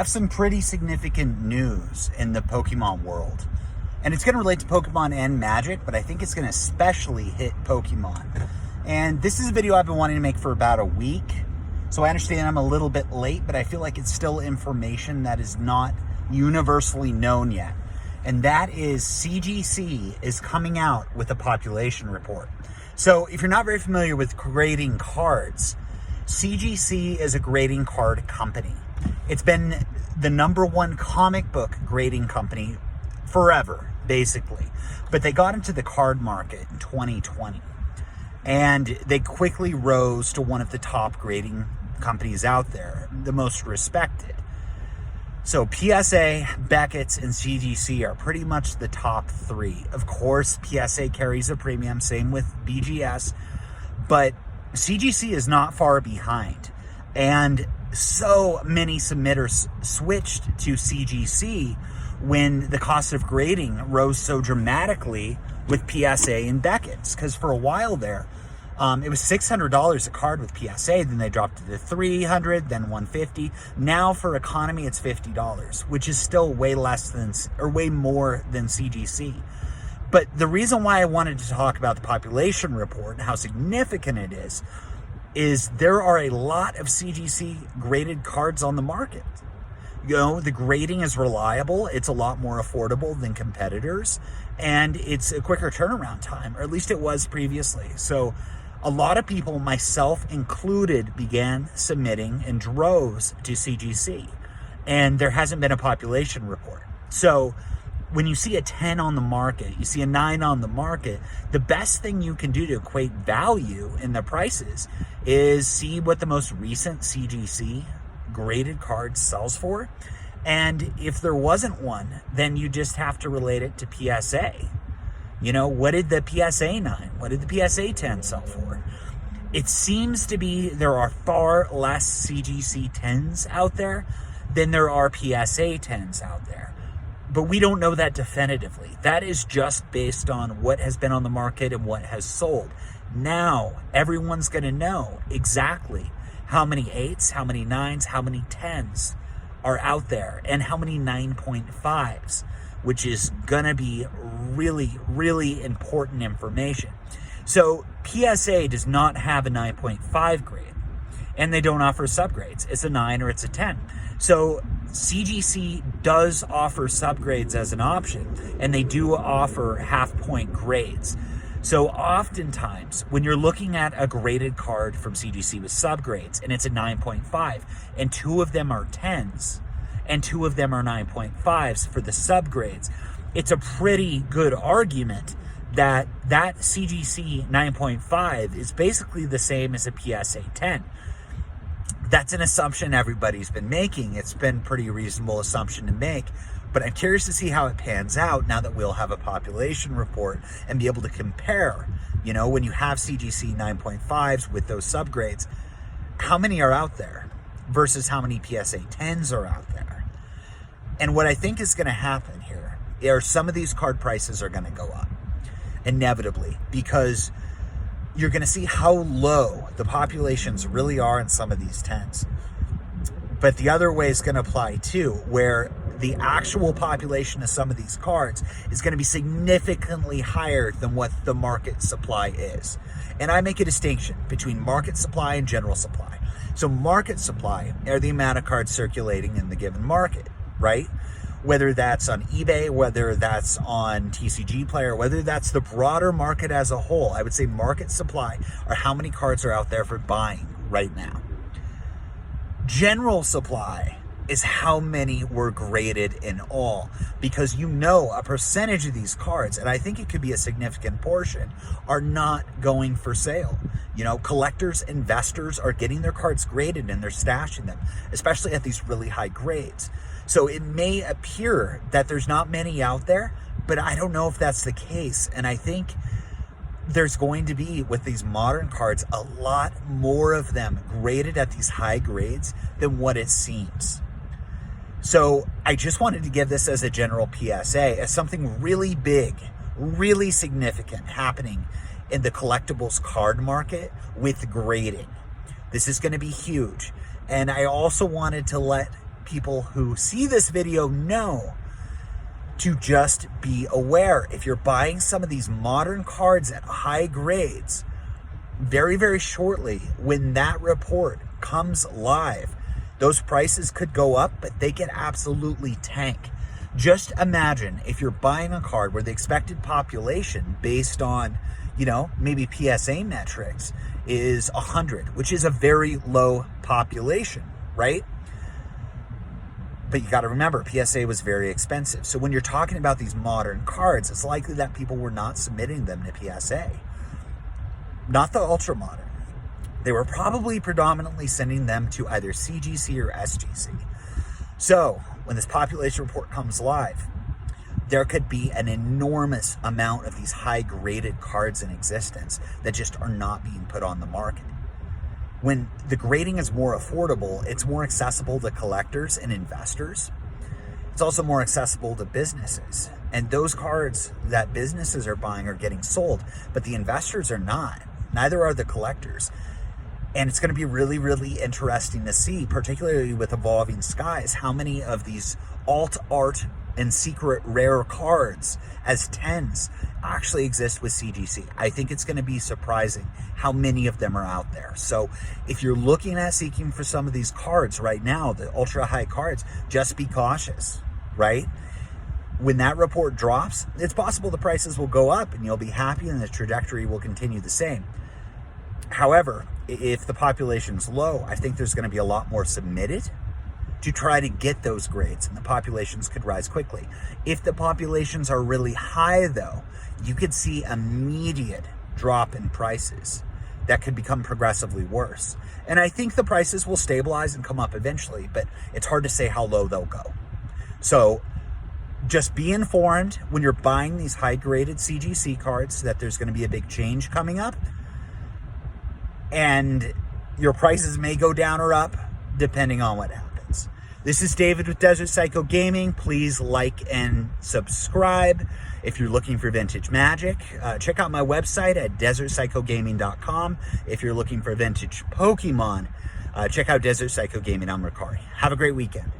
have some pretty significant news in the Pokemon world. And it's going to relate to Pokemon and Magic, but I think it's going to especially hit Pokemon. And this is a video I've been wanting to make for about a week. So I understand I'm a little bit late, but I feel like it's still information that is not universally known yet. And that is CGC is coming out with a population report. So if you're not very familiar with grading cards, CGC is a grading card company. It's been the #1 comic book grading company forever, basically. But they got into the card market in 2020. And they quickly rose to one of the top grading companies out there, the most respected. So PSA, Beckett's, and CGC are pretty much the top three. Of course, PSA carries a premium, same with BGS, but CGC is not far behind. And so many submitters switched to CGC when the cost of grading rose so dramatically with PSA and Beckett's, because for a while there, it was $600 a card with PSA, then they dropped it to $300, then $150. Now for economy, it's $50, which is still way less than, or way more than CGC. But the reason why I wanted to talk about the population report and how significant it is there are a lot of CGC graded cards on the market. You know, the grading is reliable, it's a lot more affordable than competitors, and it's a quicker turnaround time, or at least it was previously. So a lot of people, myself included, began submitting in droves to CGC, and there hasn't been a population report. So when you see a 10 on the market, you see a 9 on the market, the best thing you can do to equate value in the prices is see what the most recent CGC graded card sells for. And if there wasn't one, then you just have to relate it to PSA. You know, what did the PSA 9, what did the PSA 10 sell for? It seems to be there are far less CGC 10s out there than there are PSA 10s out there. But we don't know that definitively. That is just based on what has been on the market and what has sold. Now, everyone's going to know exactly how many 8s, how many 9s, how many 10s are out there, and how many 9.5s, which is going to be really, really important information. So PSA does not have a 9.5 grade, and they don't offer subgrades. It's a 9 or it's a 10. So CGC does offer subgrades as an option, and they do offer half-point grades. So oftentimes, when you're looking at a graded card from CGC with subgrades, and it's a 9.5, and 2 of them are 10s, and 2 of them are 9.5s for the subgrades, it's a pretty good argument that that CGC 9.5 is basically the same as a PSA 10. That's an assumption everybody's been making. It's been a pretty reasonable assumption to make, but I'm curious to see how it pans out now that we'll have a population report and be able to compare, you know, when you have CGC 9.5s with those subgrades, how many are out there versus how many PSA 10s are out there. And what I think is going to happen here are some of these card prices are going to go up inevitably, because you're going to see how low the populations really are in some of these 10s. But the other way is going to apply too, where the actual population of some of these cards is going to be significantly higher than what the market supply is. And I make a distinction between market supply and general supply. So market supply are the amount of cards circulating in the given market, right? Whether that's on eBay, whether that's on TCG Player, whether that's the broader market as a whole, I would say market supply are how many cards are out there for buying right now. General supply is how many were graded in all, because you know a percentage of these cards, and I think it could be a significant portion, are not going for sale. You know, collectors, investors are getting their cards graded and they're stashing them, especially at these really high grades. So it may appear that there's not many out there, but I don't know if that's the case. And I think there's going to be, with these modern cards, a lot more of them graded at these high grades than what it seems. So I just wanted to give this as a general PSA, as something really big, really significant happening in the collectibles card market with grading. This is going to be huge. And I also wanted to let people who see this video know to just be aware. If you're buying some of these modern cards at high grades, very, very shortly, when that report comes live, those prices could go up, but they could absolutely tank. Just imagine if you're buying a card where the expected population based on, maybe PSA metrics is 100, which is a very low population, right? But you got to remember, PSA was very expensive. So when you're talking about these modern cards, it's likely that people were not submitting them to PSA. Not the ultra modern. They were probably predominantly sending them to either CGC or SGC. So when this population report comes live, there could be an enormous amount of these high graded cards in existence that just are not being put on the market. When the grading is more affordable, it's more accessible to collectors and investors. It's also more accessible to businesses. And those cards that businesses are buying are getting sold, but the investors are not. Neither are the collectors. And it's going to be really, really interesting to see, particularly with Evolving Skies, how many of these alt art and secret rare cards as 10s actually exist with CGC. I think it's going to be surprising how many of them are out there. So if you're looking at seeking for some of these cards right now, the ultra high cards, just be cautious, right? When that report drops, it's possible the prices will go up and you'll be happy and the trajectory will continue the same. However, if the population's low, I think there's going to be a lot more submitted to try to get those grades, and the populations could rise quickly. If the populations are really high, though, you could see immediate drop in prices that could become progressively worse. And I think the prices will stabilize and come up eventually, but it's hard to say how low they'll go. So just be informed when you're buying these high-graded CGC cards that there's going to be a big change coming up, and your prices may go down or up depending on what happens. This is David with Desert Psycho Gaming. Please like and subscribe. If you're looking for vintage magic, check out my website at desertpsychogaming.com. If you're looking for vintage Pokemon, check out Desert Psycho Gaming on Mercari. Have a great weekend.